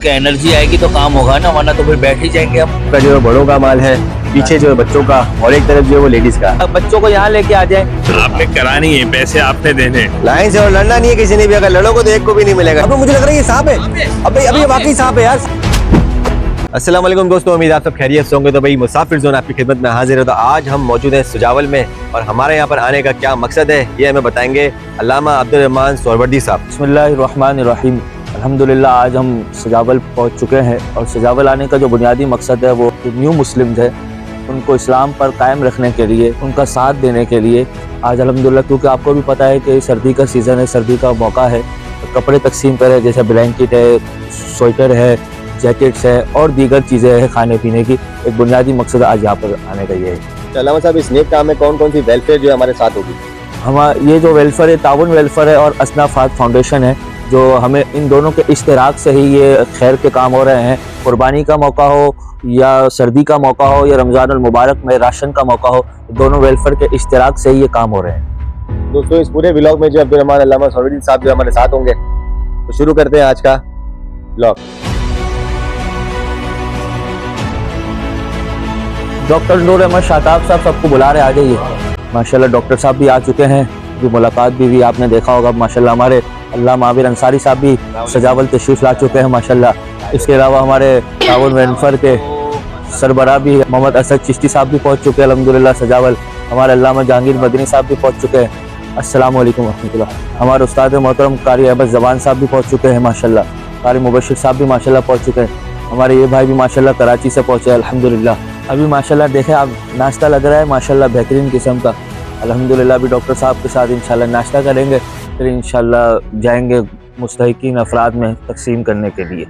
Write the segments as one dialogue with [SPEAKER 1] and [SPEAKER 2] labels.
[SPEAKER 1] Energy आएगी तो काम होगा ना, वरना तो फिर बैठ ही जाएंगे हम।
[SPEAKER 2] का जो है बड़ों का माल है, पीछे जो है बच्चों का, और एक तरफ जो है वो लेडीज का।
[SPEAKER 1] अब बच्चों को यहाँ लेके आ जाए।
[SPEAKER 3] आपने करानी है, पैसे आपने देने।
[SPEAKER 2] लाइन से और लड़ना नहीं है किसी ने भी, अगर लड़ो को तो एक को भी नहीं मिलेगा। अब मुझे लग रहा है ये सांप है, अभी वाकई सांप है यार। अस्सलाम वालेकुम दोस्तों, उम्मीद आप सब खैरियत से होंगे। तो भाई मुसाफिर जोन आपकी खिदमत में हाजिर है। तो आज हम मौजूद हैं सुजावल में, और हमारे यहाँ पर आने का क्या मकसद है ये हमें बताएंगे अल्लामा अब्दुल रहमान सोहरवर्दी साहब।
[SPEAKER 4] बिस्मिल्लाहिर्रहमानिर्रहीम। अल्हम्दुलिल्लाह आज हम सजावल पहुँच चुके हैं, और सजावल आने का जो बुनियादी मकसद है वो न्यू मुस्लिम्स है, उनको इस्लाम पर कायम रखने के लिए, उनका साथ देने के लिए आज अल्हम्दुलिल्लाह, क्योंकि आपको भी पता है कि सर्दी का सीज़न है, सर्दी का मौका है, तो कपड़े तकसीम करें, जैसे ब्लैंकेट है, स्वेटर है, जैकेट्स है और दीगर चीज़ें हैं खाने पीने की। एक बुनियादी मकसद आज यहाँ पर आने का ये है।
[SPEAKER 2] अल्लामा साहब, इस नेक काम में कौन कौन सी वेलफेयर जो है हमारे साथ होगी?
[SPEAKER 4] ये जो वेलफेयर है, ताउन वेलफेयर है और असनाफात फाउंडेशन है, जो हमें इन दोनों के इश्तराक से ही ये खैर के काम हो रहे हैं। कुर्बानी का मौका हो या सर्दी का मौका हो या रमज़ान अल मुबारक में राशन का मौका हो, दोनों वेलफेयर के इश्तराक से ही ये काम हो रहे हैं।
[SPEAKER 2] दोस्तों, इस पूरे व्लॉग में जो अब्दुल रहमान अल्लामा सोहरवर्दी साहब जो हमारे साथ होंगे, तो शुरू करते हैं आज का व्लॉग।
[SPEAKER 4] डॉक्टर नूर अहमद शाताब साहब सबको बुला रहे, आ जाइए। माशाल्लाह डॉक्टर साहब भी आ चुके हैं, जो मुलाकात भी आपने देखा होगा। माशाल्लाह हमारे अल्लामा आबिर अंसारी साहब भी सजावल तशरीफ ला चुके हैं माशाल्लाह। इसके अलावा हमारे ताउन वेलफेयर के सरबराह भी मोहम्मद असद चिश्ती साहब भी पहुँच चुके हैं अल्हम्दुलिल्लाह सजावल। हमारे अल्लामा जहांगीर मदनी साहब भी पहुँच चुके हैं। अस्सलाम वालेकुम रहमतुल्लाह। हमारे उस्ताद मोहतरम कारी अहमद ज़बान साहब भी पहुँच चुके हैं माशाल्लाह। कारी मुबशिर साहब भी माशाल्लाह पहुँच चुके हैं। हमारे ये भाई भी माशाल्लाह कराची से पहुँचे अल्हम्दुलिल्लाह। अभी माशाल्लाह देखें आप, नाश्ता लग रहा है माशाल्लाह बेहतरीन किस्म का अल्हम्दुलिल्लाह। अभी डॉक्टर साहब के साथ इंशाल्लाह नाश्ता करेंगे, फिर इंशाल्लाह जाएंगे मुस्तहिकीन अफराद में तकसीम करने के लिए।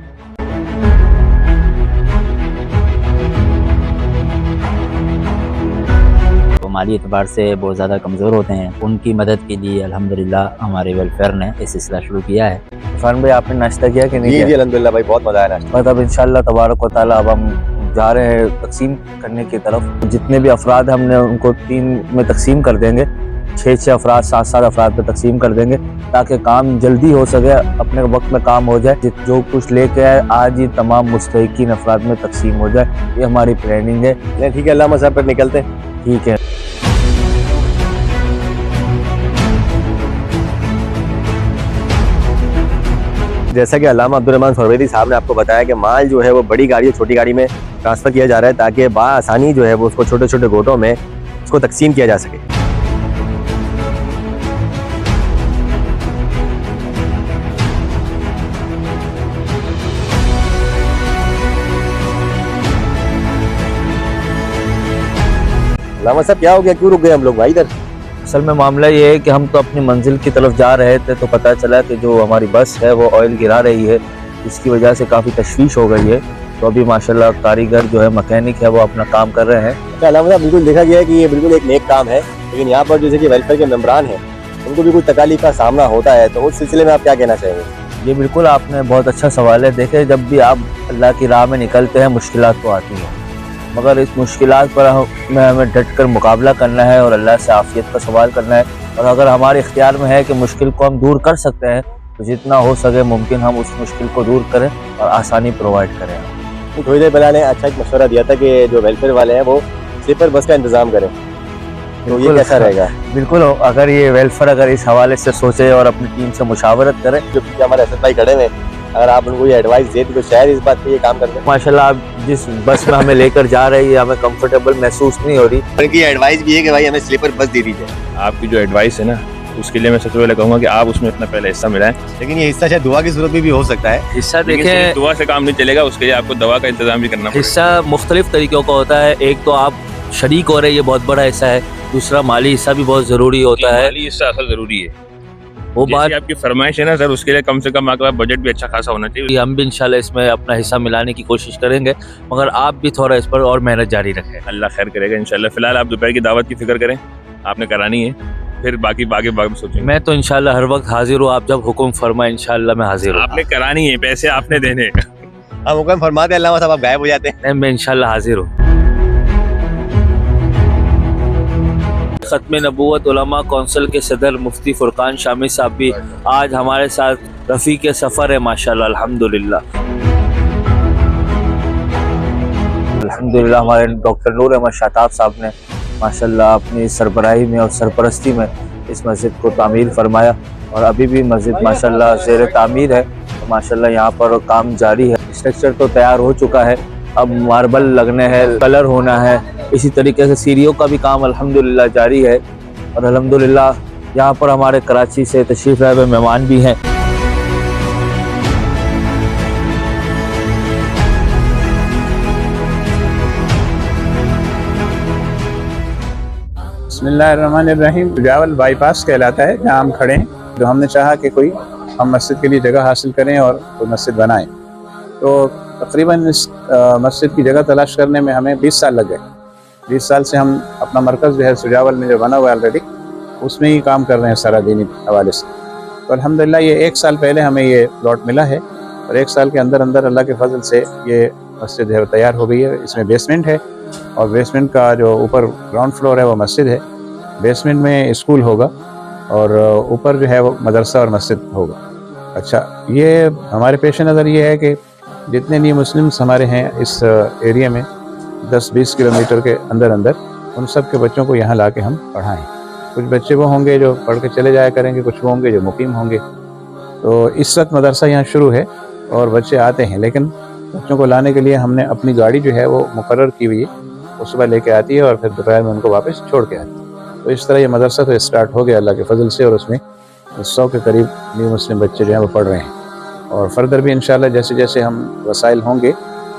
[SPEAKER 1] माली एतबार से बहुत ज़्यादा कमज़ोर होते हैं, उनकी मदद के लिए अल्हम्दुलिल्लाह हमारे वेलफेयर ने ये सिलसिला शुरू किया है।
[SPEAKER 4] फरहान भाई, आपने नाश्ता किया कि नहीं?
[SPEAKER 2] जी अल्हम्दुलिल्लाह भाई, बहुत मजा आया नाश्ता।
[SPEAKER 4] मतलब इंशाल्लाह तबारक व तआला अब हम जा रहे हैं तकसीम करने की तरफ। जितने भी अफराद हमने उनको 3 में तकसीम कर देंगे, 6 अफराद 7 अफराद पे तकसीम कर देंगे, ताकि काम जल्दी हो सके, अपने वक्त में काम हो जाए। जो कुछ लेके आए आज ही तमाम मुस्तहिकीन अफराद में तकसीम हो जाए, ये हमारी प्लानिंग है।
[SPEAKER 2] ठीक है अल्लामा साहब, पर निकलते हैं।
[SPEAKER 4] ठीक है।
[SPEAKER 2] जैसा कि अल्लामा अब्दुल रहमान सोहरवर्दी साहब ने आपको बताया कि माल जो है वो बड़ी गाड़ी और छोटी गाड़ी में ट्रांसफ़र किया जा रहा है, ताकि बआसानी जो है वो उसको छोटे छोटे गोटों में उसको तकसीम किया जा सके। अल्लामा साहब, क्या हो गया, क्यों रुक गए हम लोग भाई इधर?
[SPEAKER 4] असल में मामला ये है कि हम तो अपनी मंजिल की तरफ जा रहे थे, तो पता चला कि जो हमारी बस है वो ऑयल गिरा रही है, इसकी वजह से काफ़ी तशवीश हो गई है। तो अभी माशाल्लाह कारीगर जो है, मैकेनिक है, वो अपना काम कर रहे हैं।
[SPEAKER 2] तो अल्लामा साहब, बिल्कुल देखा गया है कि ये बिल्कुल एक नेक काम है, लेकिन यहाँ पर जैसे कि वेलफेयर के मेम्बरान हैं, उनको भी कुछ तकालीफ का सामना होता है, तो उस सिलसिले में आप क्या कहना चाहेंगे?
[SPEAKER 4] ये बिल्कुल आपने बहुत अच्छा सवाल है। देखे, जब भी आप अल्लाह की राह में निकलते हैं मुश्किलात तो आती हैं, मगर इस मुश्किलात पर हमें डट कर मुकाबला करना है और अल्लाह से आफियत का सवाल करना है। और अगर हमारे इख्तियार में है कि मुश्किल को हम दूर कर सकते हैं, तो जितना हो सके मुमकिन हम उस मुश्किल को दूर करें और आसानी प्रोवाइड करें।
[SPEAKER 2] थोड़ी देर पहले ने अच्छा एक मशवरा दिया था कि जो वेलफेयर वाले हैं वो स्लीपर बस का इंतज़ाम करें, तो ये कैसा रहेगा?
[SPEAKER 4] बिल्कुल, अगर ये वेलफेयर अगर इस हवाले से सोचे और अपनी टीम से मुशावरत करें,
[SPEAKER 2] जो हमारे असद भाई खड़े हुए, अगर आप उनको ये एडवाइस देते तो शायद इस बात पे ये काम करते हैं।
[SPEAKER 4] माशाल्लाह आप जिस बस में हमें लेकर जा रही है, हमें कंफर्टेबल महसूस नहीं हो रही।
[SPEAKER 2] उनकी एडवाइस भी है कि भाई हमें स्लीपर बस दे दीजिए।
[SPEAKER 3] आपकी जो एडवाइस है ना, उसके लिए मैं सबसे पहले कहूँगा कि आप उसमें अपना पहले हिस्सा मिलाएं।
[SPEAKER 2] लेकिन ये हिस्सा शायद दुआ की जरूरत भी हो सकता है।
[SPEAKER 1] हिस्सा
[SPEAKER 3] लेकिन
[SPEAKER 1] देखें,
[SPEAKER 3] सिर्फ दुआ से काम नहीं चलेगा, उसके लिए आपको दवा का इंतजाम भी करना पड़ेगा।
[SPEAKER 1] हिस्सा मुख्तलिफ तरीक़ों का होता है। एक तो आप शरीक हो रहे, ये बहुत बड़ा हिस्सा है। दूसरा माली हिस्सा भी बहुत ज़रूरी होता है।
[SPEAKER 3] माली हिस्सा असल ज़रूरी है।
[SPEAKER 1] वो बात
[SPEAKER 3] आपकी फरमाइश है ना सर, उसके लिए कम से कम आपका बजट भी अच्छा खासा होना चाहिए।
[SPEAKER 1] हम भी इंशाल्लाह इसमें अपना हिस्सा मिलाने की कोशिश करेंगे, मगर आप भी थोड़ा इस पर और मेहनत जारी रखें।
[SPEAKER 3] अल्लाह खैर करेगा इंशाल्लाह। फिलहाल आप दोपहर की दावत की फिक्र करें, आपने करानी है, फिर बाकी बाकी बात सोचेंगे।
[SPEAKER 1] मैं तो इंशाल्लाह हर वक्त हाजिर हूँ, आप जब हुक्म फरमाए इंशाल्लाह मैं हाजिर हूँ।
[SPEAKER 3] आपने करानी है, पैसे आपने देने।
[SPEAKER 2] अब हुक्म फरमाते अल्लामा साहब, आप गायब हो जाते हैं।
[SPEAKER 1] मैं इंशाल्लाह हाजिर हूँ। ख़त्म नबूवत उलमा कौंसिल के सदर मुफ्ती फुरकान शामी साहब भी आज हमारे साथ रफ़ीक सफ़र है माशाल्लाह अल्हम्दुलिल्लाह।
[SPEAKER 4] अल्हम्दुलिल्लाह हमारे डॉक्टर नूर अहमद शाताब साहब ने माशाल्लाह अपनी सरबराही में और सरपरस्ती में इस मस्जिद को तामीर फरमाया और अभी भी मस्जिद माशाल्लाह ज़ेर तामीर है। माशाल्लाह यहाँ पर काम जारी है। स्ट्रक्चर तो तैयार हो चुका है, अब मार्बल लगने हैं, कलर होना है। इसी तरीके से सीढ़ियों का भी काम अल्हम्दुलिल्लाह जारी है और अल्हम्दुलिल्लाह यहाँ पर हमारे कराची से तशरीफ़ लाए हुए मेहमान भी हैं।
[SPEAKER 5] बिस्मिल्लाहिर्रहमानिर्रहीम। सुजावल बाईपास कहलाता है जहाँ हम खड़े हैं। तो हमने चाहा कि हम मस्जिद के लिए जगह हासिल करें और कोई मस्जिद बनाएं। तो तकरीबन इस मस्जिद की जगह तलाश करने में हमें 20 साल लग गए। 20 साल से हम अपना मरकज़ जो है सुजावल में जो बना हुआ है ऑलरेडी, उसमें ही काम कर रहे हैं सारा दीनी हवाले से। तो अल्हम्दुलिल्लाह ये 1 साल पहले हमें ये प्लॉट मिला है और 1 साल के अंदर अंदर अल्लाह के फजल से ये मस्जिद है तैयार हो गई है। इसमें बेसमेंट है और बेसमेंट का जो ऊपर ग्राउंड फ्लोर है वो मस्जिद है, बेसमेंट में स्कूल होगा और ऊपर जो है वो मदरसा और मस्जिद होगा। अच्छा, ये हमारे पेश नज़र ये है कि जितने नी मुस्लिम्स हमारे हैं इस एरिया में 10-20 किलोमीटर के अंदर अंदर, उन सब के बच्चों को यहाँ ला के हम पढ़ाएँ। कुछ बच्चे वो होंगे जो पढ़ के चले जाया करेंगे, कुछ वो होंगे जो मुकीम होंगे। तो इस वक्त मदरसा यहाँ शुरू है और बच्चे आते हैं, लेकिन बच्चों को लाने के लिए हमने अपनी गाड़ी जो है वो मुकर्रर की हुई है, वो सुबह लेके आती है और फिर दोपहर में उनको वापस छोड़ के आती है। तो इस तरह ये मदरसा तो स्टार्ट हो गया अल्लाह के फजल से और उसमें 100 के करीब न्यू मुस्लिम बच्चे जो हैं वो पढ़ रहे हैं। और फर्दर भी इंशाल्लाह जैसे जैसे हम वसाइल होंगे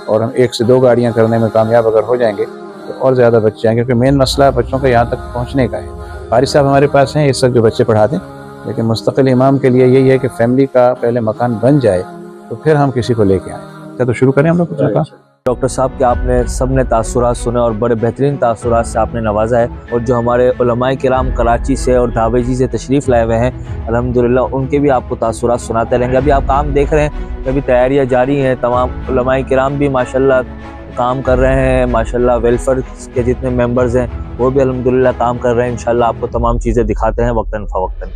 [SPEAKER 5] और हम 1 से 2 गाड़ियाँ करने में कामयाब अगर हो जाएंगे तो और ज़्यादा बच्चे आएंगे, क्योंकि मेन मसला बच्चों का यहाँ तक पहुँचने का है। फ़ारिज साहब हमारे पास हैं इस वक्त जो बच्चे पढ़ाते हैं, लेकिन मुस्तकिल इमाम के लिए यही है कि फैमिली का पहले मकान बन जाए तो फिर हम किसी को लेके आएँ। क्या तो शुरू करें हम लोग कुछ का?
[SPEAKER 4] डॉक्टर साहब के आपने सबने तासुरात सुने और बड़े बेहतरीन तासुरात से आपने नवाजा है। और जो हमारे उलमाए किराम कराची से और धावेजी से तशरीफ़ लाए हुए हैं अल्हम्दुलिल्लाह, उनके भी आपको तासुरात सुनाते रहेंगे। अभी आप काम देख रहे हैं, अभी तैयारियां जारी हैं। तमाम उलमाए किराम भी माशाल्लाह काम कर रहे हैं, माशाल्लाह वेलफेयर के जितने मेंबर्स हैं वो भी अल्हम्दुलिल्लाह काम कर रहे हैं। इंशाल्लाह आपको तमाम चीज़ें दिखाते हैं वक्तन फ़वक्तन।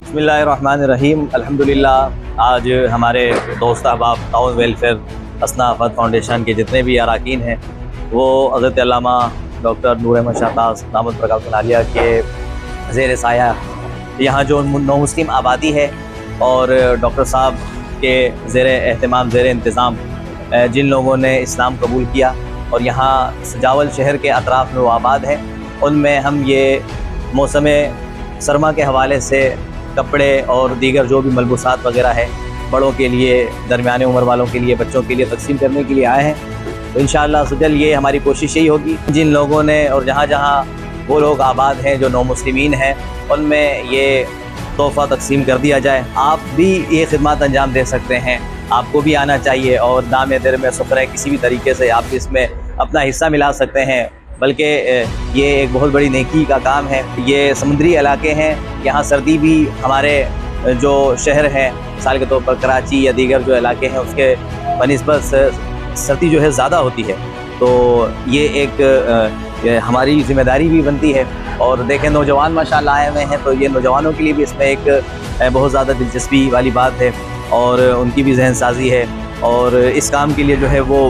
[SPEAKER 1] बिस्मिल्लाहिर्रहमानिर्रहीम। अल्हम्दुलिल्लाह आज हमारे दोस्त अहबाब ताउन वेलफेयर असना अफद फाउंडेशन के जितने भी अरकान हैं वो हज़रत अल्लामा डॉक्टर नूर अहमद शाताब दामद बरकातुहु आलिया के ज़ेर साया यहाँ जो नौ मुस्लिम आबादी है और डॉक्टर साहब के ज़ेर एहतमाम ज़ेर इंतज़ाम जिन लोगों ने इस्लाम कबूल किया और यहाँ सजावल शहर के अतराफ़ में वो आबाद है, उनमें हम ये मौसम सरमा के हवाले से कपड़े और दीगर जो भी मलबूसात वगैरह है बड़ों के लिए, दरमियाने उम्र वालों के लिए, बच्चों के लिए तकसीम करने के लिए आए हैं। तो इंशाअल्लाह सुजल ये हमारी कोशिश यही होगी जिन लोगों ने और जहाँ जहाँ वो लोग आबाद हैं जो नौ मुस्लिमीन हैं उनमें ये तोहफ़ा तकसीम कर दिया जाए। आप भी ये खिदमत अंजाम दे सकते हैं, आपको भी आना चाहिए और दाम दर में सुखरा किसी भी तरीके से आप इसमें अपना हिस्सा मिला सकते हैं। बल्कि ये एक बहुत बड़ी नेकी का काम है। ये समुद्री इलाके हैं, यहाँ सर्दी भी हमारे जो शहर हैं साल के तौर पर कराची या दीगर जो इलाके हैं उसके बनिस्बत सर्दी जो है ज़्यादा होती है। तो ये एक हमारी ज़िम्मेदारी भी बनती है। और देखें नौजवान माशाल्लाह आए हुए हैं, तो ये नौजवानों के लिए भी इसमें एक बहुत ज़्यादा दिलचस्पी वाली बात है और उनकी भी जहन साजी है। और इस काम के लिए जो है वो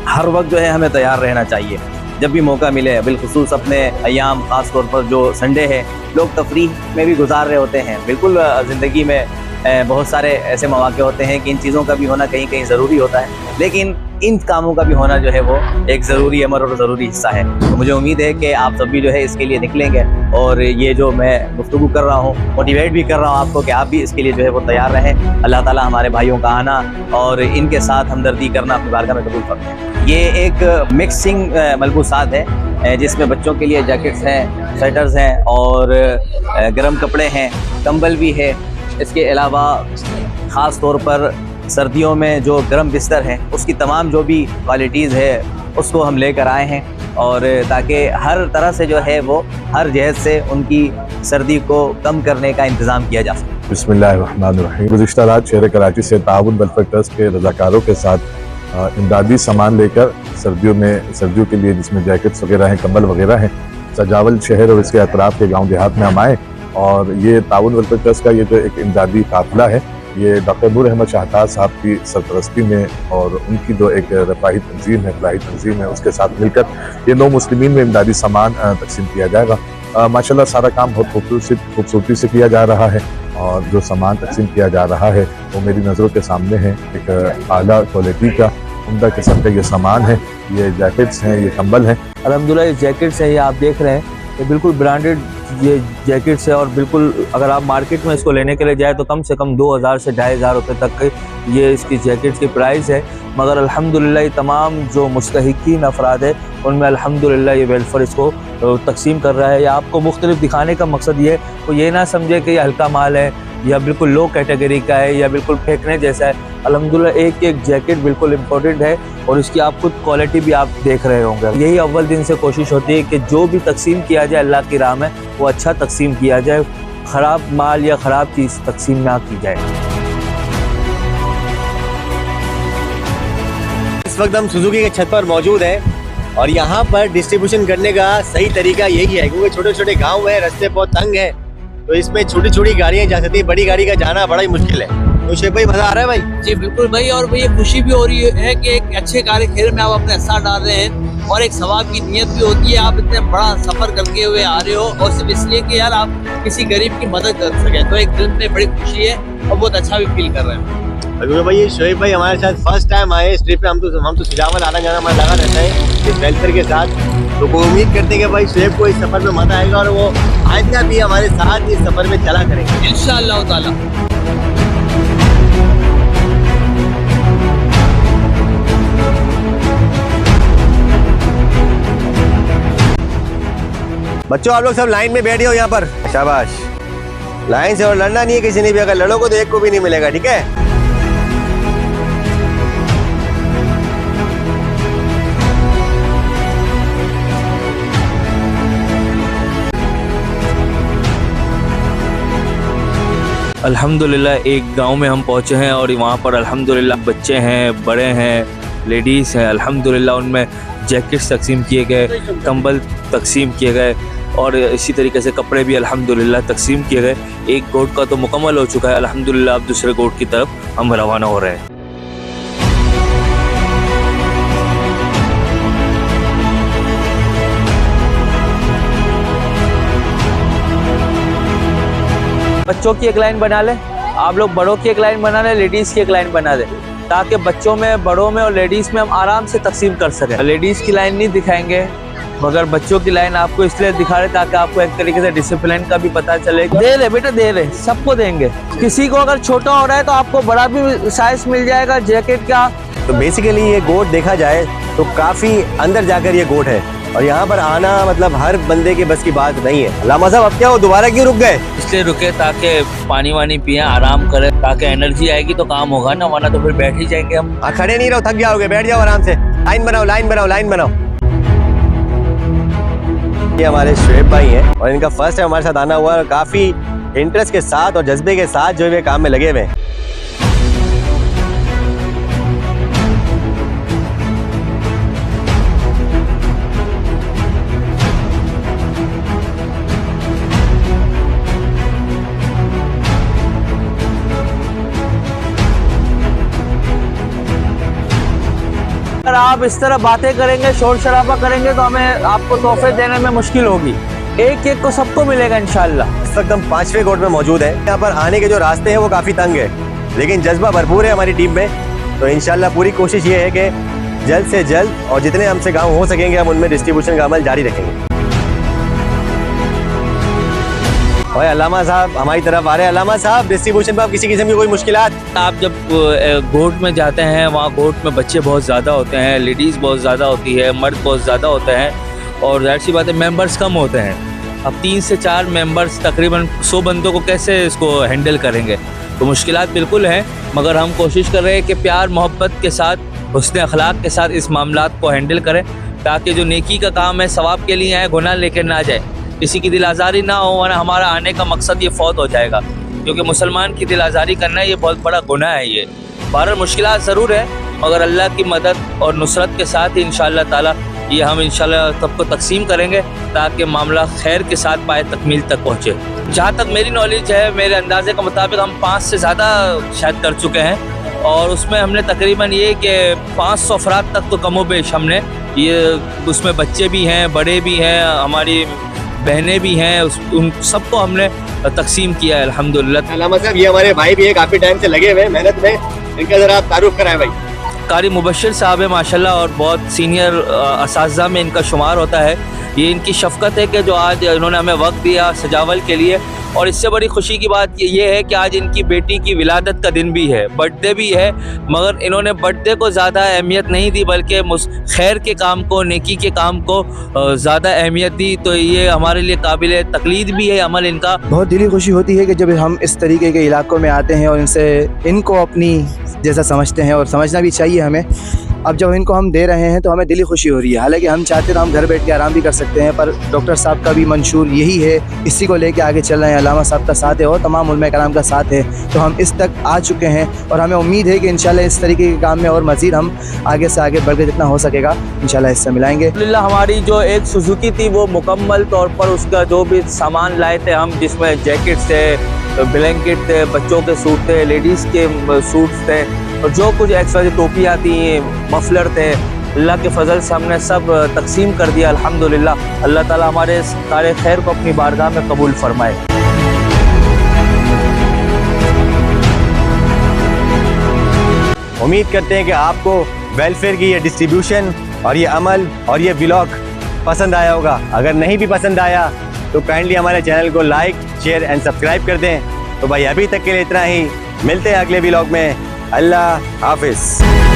[SPEAKER 1] हर वक्त जो है हमें तैयार रहना चाहिए जब भी मौका मिले। बिलखुसूस अपने अयाम ख़ास तौर पर जो संडे है लोग तफरीह में भी गुजार रहे होते हैं। बिल्कुल ज़िंदगी में बहुत सारे ऐसे मौके होते हैं कि इन चीज़ों का भी होना कहीं कहीं ज़रूरी होता है, लेकिन इन कामों का भी होना जो है वो एक ज़रूरी अमर और ज़रूरी हिस्सा है। तो मुझे उम्मीद है कि आप सब भी जो है इसके लिए निकलेंगे और ये जो मैं गुफ्तगू कर रहा हूँ मोटिवेट भी कर रहा हूँ आपको कि आप भी इसके लिए जो है वो तैयार रहें। अल्लाह ताला हमारे भाइयों का आना और इनके साथ हमदर्दी करना अपनी बारगाह में कबूल फरमाए। ये एक मिक्सिंग मलबूसात है जिसमें बच्चों के लिए जैकेट्स हैं, स्वेटर्स हैं और गर्म कपड़े हैं, कंबल भी है। इसके अलावा ख़ास तौर पर सर्दियों में जो गर्म बिस्तर है उसकी तमाम जो भी क्वालिटीज़ है उसको हम लेकर आए हैं और ताकि हर तरह से जो है वो हर जहत से उनकी सर्दी को कम करने का इंतज़ाम किया जा सके।
[SPEAKER 6] बिस्मिल्लाहिर्रहमानिर्रहीम। गुज़िश्ता रात शहर कराची से ताउन वेलफेयर ट्रस्ट के रज़ाकारों के साथ इमदादी सामान लेकर सर्दियों के लिए जिसमें जैकेट्स वगैरह हैं, कंबल वगैरह हैं, सजावल शहर और इसके अतराफ़ के गाँव देहात में हम आए और ये ताउन वेलफेयर ट्रस्ट का ये जो एक इमदादी काफिला है, ये डॉक्टर नूर अहमद शाहताज साहब की सरपरस्ती में और उनकी जो एक रफाही तंजीम है, फलाही तंजीम है, उसके साथ मिलकर ये 9 मुस्लिमीन में इमदादी सामान तकसीम किया जाएगा। माशाल्लाह सारा काम बहुत खूबसूरती से किया जा रहा है और जो सामान तकसीम किया जा रहा है वो मेरी नज़रों के सामने है। एक आला क्वालिटी का उम्दा किस्म का ये सामान है, ये जैकेट्स हैं, ये कंबल हैं।
[SPEAKER 4] अल्हम्दुलिल्लाह ये जैकेट्स है, ये आप देख रहे हैं, ये बिल्कुल ब्रांडेड ये जैकेट्स है और बिल्कुल अगर आप मार्केट में इसको लेने के लिए जाए तो कम से कम 2000 से 2500 रुपये तक के ये इसकी जैकेट्स की प्राइस है। मगर अल्हम्दुलिल्लाह ये तमाम जो मुस्तहिकीन अफराद है उनमें अल्हम्दुलिल्लाह ये वेलफेयर इसको तकसीम कर रहा है। या आपको मुख्तलिफ दिखाने का मकसद ये है तो ये ना समझे कि ये हल्का माल है या बिल्कुल लो कैटेगरी का है या बिल्कुल फेंकने जैसा है। अल्हम्दुलिल्लाह एक एक जैकेट बिल्कुल इम्पोर्टेंट है और इसकी आप खुद क्वालिटी भी आप देख रहे होंगे। यही अव्वल दिन से कोशिश होती है कि जो भी तकसीम किया जाए अल्लाह की राह में वो अच्छा तकसीम किया जाए, ख़राब माल या ख़राब चीज़ तकसीम ना की जाए।
[SPEAKER 2] इस वक्त हम सुजुकी के छत पर मौजूद हैं और यहाँ पर डिस्ट्रीब्यूशन करने का सही तरीका यही है क्योंकि छोटे छोटे गाँव है, रास्ते बहुत तंग है, तो इसमें छोटी छोटी गाड़ियाँ जा सकती है, बड़ी गाड़ी का जाना बड़ा ही मुश्किल है। तो शेख भाई मजा आ रहा है भाई?
[SPEAKER 7] जी बिल्कुल भाई, और ये खुशी भी हो रही है कि एक अच्छे कार्य खेल में आप अपने हिस्सा डाल रहे हैं और एक सवाब की नियत भी होती है। आप इतने बड़ा सफर करके हुए आ रहे हो और सिर्फ इसलिए कि यार आप किसी गरीब की मदद कर सके, तो एक दिल में बड़ी खुशी है और बहुत अच्छा भी फील कर रहे हैं।
[SPEAKER 2] क्योंकि भाई ये शोएब भाई हमारे साथ फर्स्ट टाइम आए इस ट्रिप पे। हम तो सुजावल आना जाना हमारा लगा रहता है इस वेलफेयर के साथ, तो वो उम्मीद करते हैं कि भाई शोएब को इस सफर में मजा आएगा और वो आइंदा भी हमारे साथ इस सफर में चला करेंगे
[SPEAKER 7] इंशाअल्लाह ताला।
[SPEAKER 2] बच्चों आप लोग सब लाइन में बैठे हो यहाँ पर, शाबाश। लाइन से और लड़ना नहीं है किसी ने भी, अगर लड़ोगे तो एक को भी नहीं मिलेगा, ठीक है?
[SPEAKER 4] अल्हम्दुलिल्लाह एक गांव में हम पहुंचे हैं और वहाँ पर अल्हम्दुलिल्लाह बच्चे हैं, बड़े हैं, लेडीज़ हैं, अल्हम्दुलिल्लाह उनमें जैकेट्स तकसीम किए गए, कंबल तकसीम किए गए और इसी तरीके से कपड़े भी अल्हम्दुलिल्लाह तकसीम किए गए। एक गोट का तो मुकम्मल हो चुका है अल्हम्दुलिल्लाह, अब दूसरे गोट की तरफ हम रवाना हो रहे हैं। बच्चों की एक लाइन बना लें, आप लोग बड़ों की एक लाइन बना लें, लेडीज़ की एक लाइन बना दें ताकि बच्चों में, बड़ों में और लेडीज़ में हम आराम से तकसीम कर सकें। लेडीज़ की लाइन नहीं दिखाएंगे मगर बच्चों की लाइन आपको इसलिए दिखा रहे ताकि आपको एक तरीके से डिसिप्लिन का भी पता चलेगा। दे रहे बेटा, दे रहे, सबको देंगे। किसी को अगर छोटा हो रहा है तो आपको बड़ा भी साइज मिल जाएगा जैकेट का।
[SPEAKER 2] तो बेसिकली ये गोट देखा जाए तो काफ़ी अंदर जाकर ये गोट है और यहाँ पर आना मतलब हर बंदे के बस की बात नहीं है। अल्लामा साहब अब क्या हो, दोबारा क्यों रुक गए?
[SPEAKER 4] इसलिए रुके ताकि पानी वानी पिए, आराम करें, ताकि एनर्जी आएगी तो काम होगा ना, वरना तो फिर बैठ ही जाएंगे हम।
[SPEAKER 2] खड़े नहीं रहो, थक जाओगे, बैठ जाओ आराम से। लाइन बनाओ, लाइन बनाओ, लाइन बनाओ। ये हमारे शोएब भाई हैं और इनका फर्स्ट टाइम हमारे साथ आना हुआ और काफ़ी इंटरेस्ट के साथ और जज्बे के साथ जो है काम में लगे हुए हैं।
[SPEAKER 4] अगर आप इस तरह बातें करेंगे, शोर शराबा करेंगे तो हमें आपको तोहफे देने में मुश्किल होगी। एक एक को सबको मिलेगा इंशाल्लाह।
[SPEAKER 2] इस वक्त हम 5वें गोट में मौजूद हैं। यहाँ पर आने के जो रास्ते हैं वो काफ़ी तंग है लेकिन जज्बा भरपूर है हमारी टीम में, तो इंशाल्लाह पूरी कोशिश ये है कि जल्द से जल्द और जितने हमसे गाँव हो सकेंगे हम उनमें डिस्ट्रीब्यूशन का अमल जारी रखेंगे। और अल्लामा साहब हमारी तरफ आ रहे हैं। अल्लामा साहब डिस्ट्रीब्यूशन पर किसी किस्म की कोई मुश्किलात?
[SPEAKER 4] आप जब गोट में जाते हैं वहाँ गोट में बच्चे बहुत ज़्यादा होते हैं, लेडीज़ बहुत ज़्यादा होती है, मर्द बहुत ज़्यादा होते हैं और जाहिर सी बात है मेंबर्स कम होते हैं। अब 3 से 4 मेंबर्स तकरीबन 100 बंदों को कैसे इसको हैंडल करेंगे, तो मुश्किलात बिल्कुल हैं, मगर हम कोशिश कर रहे हैं कि प्यार मोहब्बत के साथ, हुस्न अखलाक के साथ इस मामलात को हैंडल करें ताकि जो नेकी का काम है, सवाब के लिए आए, गुनाह लेकर ना जाए, किसी की दिल आज़ारी ना हो, वरना हमारा आने का मकसद ये फौत हो जाएगा, क्योंकि मुसलमान की दिल आज़ारी करना ये बहुत बड़ा गुनाह है। ये बहरहाल मुश्किलात ज़रूर है मगर अल्लाह की मदद और नुसरत के साथ ही इंशाअल्लाह ताला ये हम इंशाल्लाह सबको तकसीम करेंगे ताकि मामला खैर के साथ पाए तकमील तक पहुँचे। जहाँ तक मेरी नॉलेज है, मेरे अंदाजे के मुताबिक हम 5 से ज़्यादा शायद कर चुके हैं और उसमें हमने तकरीबन ये कि 500 अफराद तक तो कमोबेश हमने ये, उसमें बच्चे भी हैं, बड़े भी हैं, हमारी बहनें भी हैं, उन सबको हमने तकसीम किया है अल्हम्दुलिल्लाह।
[SPEAKER 2] अल्लामा साहब, ये हमारे भाई भी है, काफी टाइम से लगे हुए हैं मेहनत में, इनका जरा आप तारुफ कराएं भाई।
[SPEAKER 4] कारी मुबश्शिर साहब है माशाल्लाह और बहुत सीनियर असातिज़ा में इनका शुमार होता है। ये इनकी शफ़क़त है कि जो आज इन्होंने हमें वक्त दिया सजावल के लिए, और इससे बड़ी खुशी की बात ये है कि आज इनकी बेटी की विलादत का दिन भी है, बर्थडे भी है, मगर इन्होंने बर्थडे को ज़्यादा अहमियत नहीं दी बल्कि खैर के काम को, नेकी के काम को ज़्यादा अहमियत दी। तो ये हमारे लिए काबिल तकलीद भी है अमल इनका।
[SPEAKER 8] बहुत दिली खुशी होती है कि जब हम इस तरीके के इलाकों में आते हैं और इनको अपनी जैसा समझते हैं, और समझना भी चाहिए हमें। अब जब इनको हम दे रहे हैं तो हमें दिली खुशी हो रही है। हालांकि हम चाहते तो हम घर बैठ के आराम भी कर सकते हैं, पर डॉक्टर साहब का भी मंशूर यही है, इसी को लेके आगे चल रहे हैं। अल्लामा साहब का साथ है और तमाम उलमा कराम का साथ है, तो हम इस तक आ चुके हैं और हमें उम्मीद है कि इंशाल्लाह इस तरीके के काम में और मज़ीद हम आगे से आगे बढ़ के जितना हो सकेगा इंशाल्लाह इससे मिलाएंगे।
[SPEAKER 4] अल्हम्दुलिल्लाह हमारी जो एक सुजुकी थी वो मुकम्मल तौर पर उसका जो भी सामान लाए थे हम, जिसमें जैकेट्स थे, ब्लैंकेट थे, बच्चों के सूट थे, लेडीज़ के सूट्स थे, और जो कुछ एक्स्ट्रा टोपियाँ थी, मफलर थे, अल्लाह के फजल से हमने सब तकसीम कर दिया अल्हम्दुलिल्लाह। अल्लाह ताला हमारे सारे खैर को अपनी बारगाह में कबूल फरमाए।
[SPEAKER 2] उम्मीद करते हैं कि आपको वेलफेयर की ये डिस्ट्रीब्यूशन और ये अमल और ये व्लॉग पसंद आया होगा। अगर नहीं भी पसंद आया तो काइंडली हमारे चैनल को लाइक, शेयर एंड सब्सक्राइब कर दें। तो भाई अभी तक के लिए इतना ही, मिलते हैं अगले व्लॉग में। अल्लाह हाफिज़।